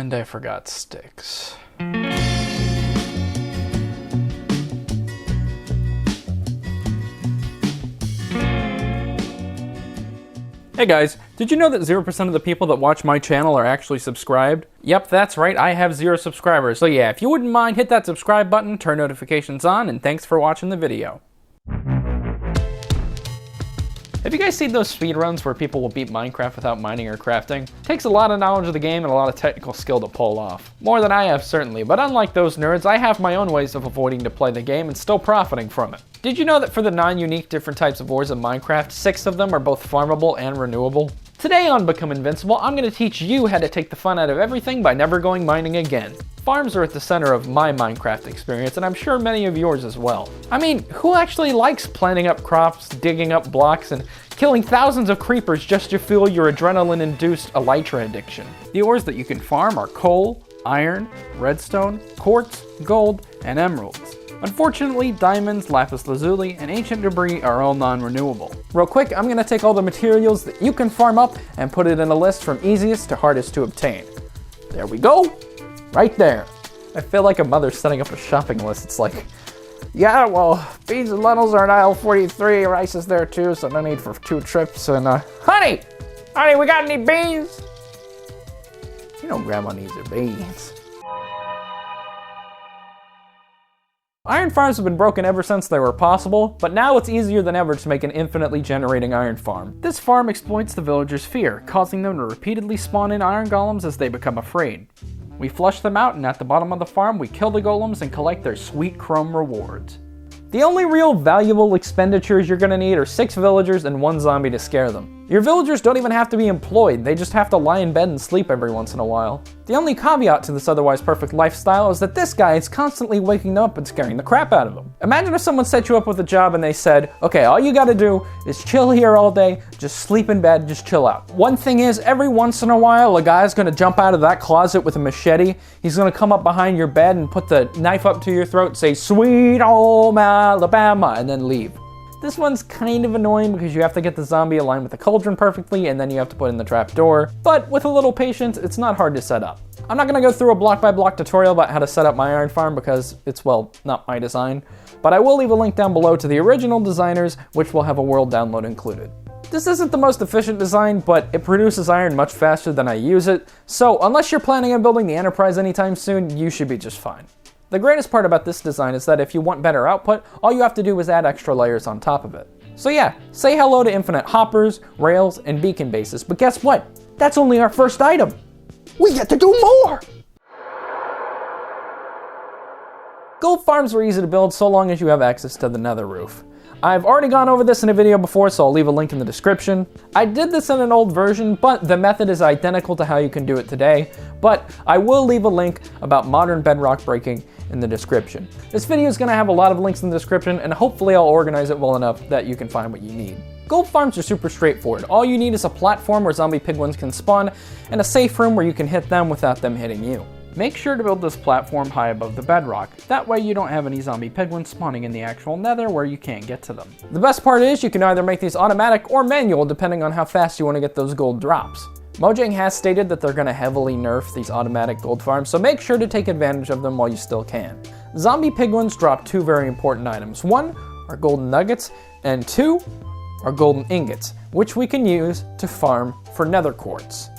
And I forgot sticks. Hey guys, did you know that 0% of the people that watch my channel are actually subscribed? Yep, that's right, I have 0 subscribers. So yeah, if you wouldn't mind, hit that subscribe button, turn notifications on, and thanks for watching the video. Have you guys seen those speedruns where people will beat Minecraft without mining or crafting? It takes a lot of knowledge of the game and a lot of technical skill to pull off. More than I have, certainly, but unlike those nerds, I have my own ways of avoiding to play the game and still profiting from it. Did you know that for the 9 unique different types of ores in Minecraft, 6 of them are both farmable and renewable? Today on Become Invincible, I'm going to teach you how to take the fun out of everything by never going mining again. Farms are at the center of my Minecraft experience, and I'm sure many of yours as well. I mean, who actually likes planting up crops, digging up blocks, and killing thousands of creepers just to fuel your adrenaline-induced elytra addiction? The ores that you can farm are coal, iron, redstone, quartz, gold, and emeralds. Unfortunately, diamonds, lapis lazuli, and ancient debris are all non-renewable. Real quick, I'm going to take all the materials that you can farm up and put it in a list from easiest to hardest to obtain. There we go! Right there. I feel like a mother setting up a shopping list. It's like, yeah, well, beans and lentils are in aisle 43, rice is there too, so no need for 2 trips, and honey, we got any beans? You know grandma needs her beans. Iron farms have been broken ever since they were possible, but now it's easier than ever to make an infinitely generating iron farm. This farm exploits the villagers' fear, causing them to repeatedly spawn in iron golems as they become afraid. We flush them out, and at the bottom of the farm, we kill the golems and collect their sweet chrome rewards. The only real valuable expenditures you're gonna need are 6 villagers and 1 zombie to scare them. Your villagers don't even have to be employed, they just have to lie in bed and sleep every once in a while. The only caveat to this otherwise perfect lifestyle is that this guy is constantly waking up and scaring the crap out of them. Imagine if someone set you up with a job and they said, okay, all you gotta do is chill here all day, just sleep in bed, just chill out. One thing is, every once in a while, a guy's gonna jump out of that closet with a machete, he's gonna come up behind your bed and put the knife up to your throat, say, sweet home Alabama, and then leave. This one's kind of annoying because you have to get the zombie aligned with the cauldron perfectly and then you have to put in the trap door, but with a little patience, it's not hard to set up. I'm not going to go through a block-by-block tutorial about how to set up my iron farm because it's, well, not my design, but I will leave a link down below to the original designers, which will have a world download included. This isn't the most efficient design, but it produces iron much faster than I use it, so unless you're planning on building the Enterprise anytime soon, you should be just fine. The greatest part about this design is that if you want better output, all you have to do is add extra layers on top of it. So yeah, say hello to infinite hoppers, rails, and beacon bases, but guess what? That's only our first item. We get to do more! Gold farms are easy to build so long as you have access to the nether roof. I've already gone over this in a video before, so I'll leave a link in the description. I did this in an old version, but the method is identical to how you can do it today, but I will leave a link about modern bedrock breaking in the description. This video is going to have a lot of links in the description, and hopefully I'll organize it well enough that you can find what you need. Gold farms are super straightforward. All you need is a platform where zombie piglins can spawn, and a safe room where you can hit them without them hitting you. Make sure to build this platform high above the bedrock. That way you don't have any zombie piglins spawning in the actual nether where you can't get to them. The best part is you can either make these automatic or manual depending on how fast you want to get those gold drops. Mojang has stated that they're going to heavily nerf these automatic gold farms, so make sure to take advantage of them while you still can. Zombie piglins drop 2 very important items. 1 are golden nuggets, and 2 are golden ingots, which we can use to farm for nether quartz.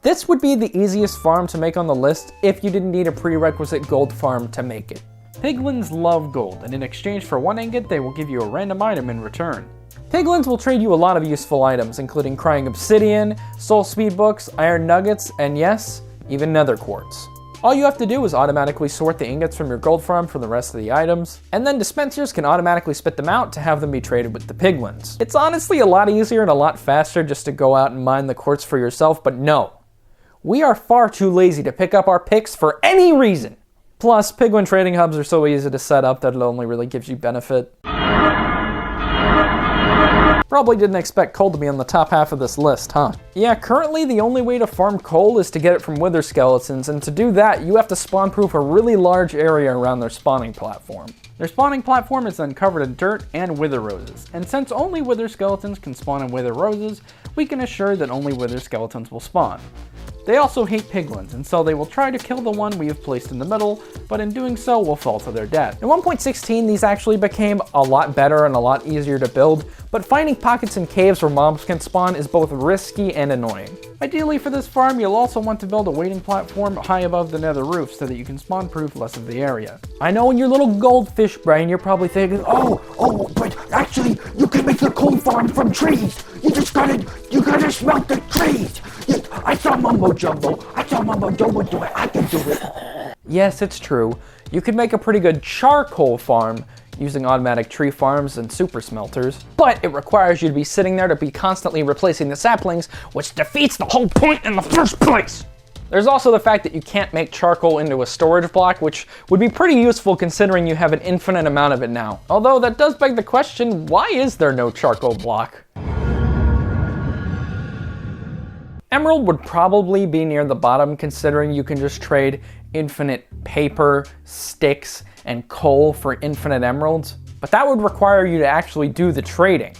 This would be the easiest farm to make on the list if you didn't need a prerequisite gold farm to make it. Piglins love gold, and in exchange for 1 ingot, they will give you a random item in return. Piglins will trade you a lot of useful items, including crying obsidian, soul speed books, iron nuggets, and yes, even nether quartz. All you have to do is automatically sort the ingots from your gold farm for the rest of the items, and then dispensers can automatically spit them out to have them be traded with the piglins. It's honestly a lot easier and a lot faster just to go out and mine the quartz for yourself, but no. We are far too lazy to pick up our picks for any reason. Plus, piglin trading hubs are so easy to set up that it only really gives you benefit. Probably didn't expect coal to be on the top half of this list, huh? Yeah, currently the only way to farm coal is to get it from wither skeletons, and to do that, you have to spawn-proof a really large area around their spawning platform. Their spawning platform is then covered in dirt and wither roses, and since only wither skeletons can spawn in wither roses, we can assure that only wither skeletons will spawn. They also hate piglins, and so they will try to kill the one we have placed in the middle, but in doing so will fall to their death. In 1.16, these actually became a lot better and a lot easier to build, but finding pockets and caves where mobs can spawn is both risky and annoying. Ideally for this farm, you'll also want to build a waiting platform high above the nether roof so that you can spawn-proof less of the area. I know in your little goldfish brain, you're probably thinking, but actually, you can make the coal farm from trees. You gotta smelt the trees. I saw Mumbo Jumbo do it. I can do it. Yes, it's true. You could make a pretty good charcoal farm using automatic tree farms and super smelters, but it requires you to be sitting there to be constantly replacing the saplings, which defeats the whole point in the first place. There's also the fact that you can't make charcoal into a storage block, which would be pretty useful considering you have an infinite amount of it now. Although that does beg the question, why is there no charcoal block? Emerald would probably be near the bottom considering you can just trade infinite paper, sticks, and coal for infinite emeralds, but that would require you to actually do the trading.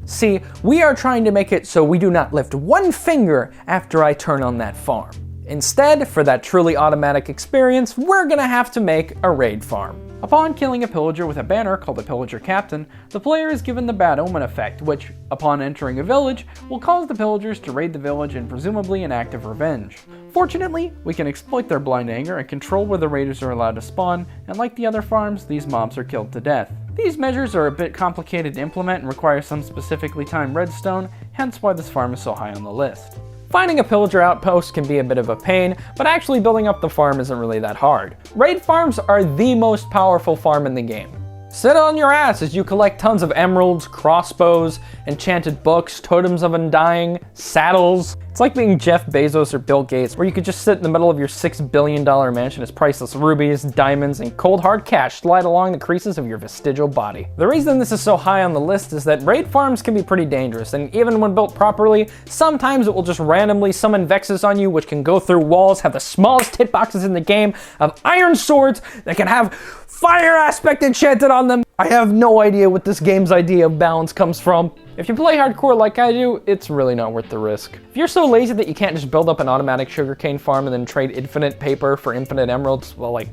See, we are trying to make it so we do not lift one finger after I turn on that farm. Instead, for that truly automatic experience, we're gonna have to make a raid farm. Upon killing a pillager with a banner called the Pillager Captain, the player is given the Bad Omen effect, which, upon entering a village, will cause the pillagers to raid the village in presumably an act of revenge. Fortunately, we can exploit their blind anger and control where the raiders are allowed to spawn, and like the other farms, these mobs are killed to death. These measures are a bit complicated to implement and require some specifically timed redstone, hence why this farm is so high on the list. Finding a pillager outpost can be a bit of a pain, but actually building up the farm isn't really that hard. Raid farms are the most powerful farm in the game. Sit on your ass as you collect tons of emeralds, crossbows, enchanted books, totems of undying, saddles. It's like being Jeff Bezos or Bill Gates, where you could just sit in the middle of your $6 billion mansion as priceless rubies, diamonds, and cold hard cash slide along the creases of your vestigial body. The reason this is so high on the list is that raid farms can be pretty dangerous, and even when built properly, sometimes it will just randomly summon Vexes on you, which can go through walls, have the smallest hitboxes in the game, have iron swords that can have fire aspect enchanted on them. I have no idea what this game's idea of balance comes from. If you play hardcore like I do, it's really not worth the risk. If you're so lazy that you can't just build up an automatic sugarcane farm and then trade infinite paper for infinite emeralds, well, like,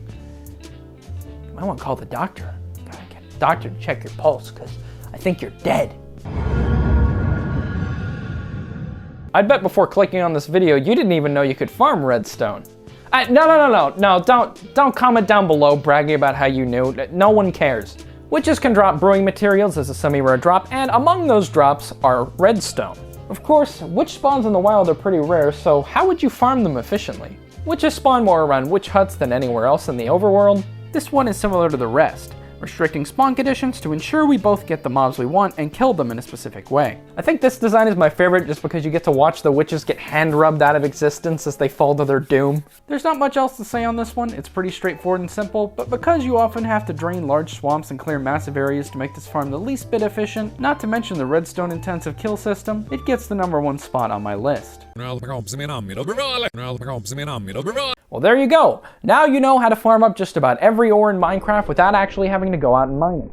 I want to call the doctor. Gotta get a doctor to check your pulse, because I think you're dead. I'd bet before clicking on this video, you didn't even know you could farm redstone. No, don't comment down below bragging about how you knew. No one cares. Witches can drop brewing materials as a semi-rare drop, and among those drops are redstone. Of course, witch spawns in the wild are pretty rare, so how would you farm them efficiently? Witches spawn more around witch huts than anywhere else in the overworld. This one is similar to the rest, restricting spawn conditions to ensure we both get the mobs we want and kill them in a specific way. I think this design is my favorite just because you get to watch the witches get hand-rubbed out of existence as they fall to their doom. There's not much else to say on this one, it's pretty straightforward and simple, but because you often have to drain large swamps and clear massive areas to make this farm the least bit efficient, not to mention the redstone intensive kill system, it gets the #1 spot on my list. Well, there you go. Now you know how to farm up just about every ore in Minecraft without actually having to go out and mine it.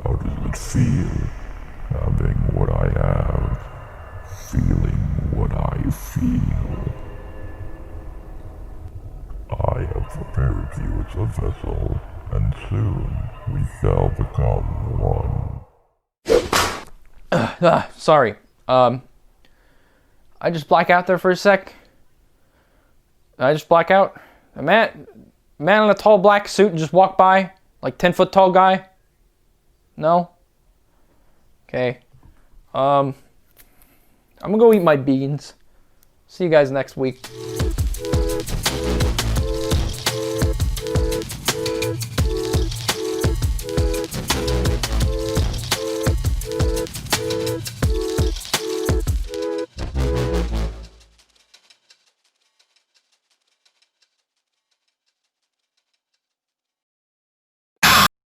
How does it feel, having what I have, feeling what I feel? I have prepared you as a vessel, and soon we shall become one. Sorry. I just black out there for a sec. I just black out. A man in a tall black suit just walked by, like 10-foot tall guy. No? Okay. I'm gonna go eat my beans. See you guys next week.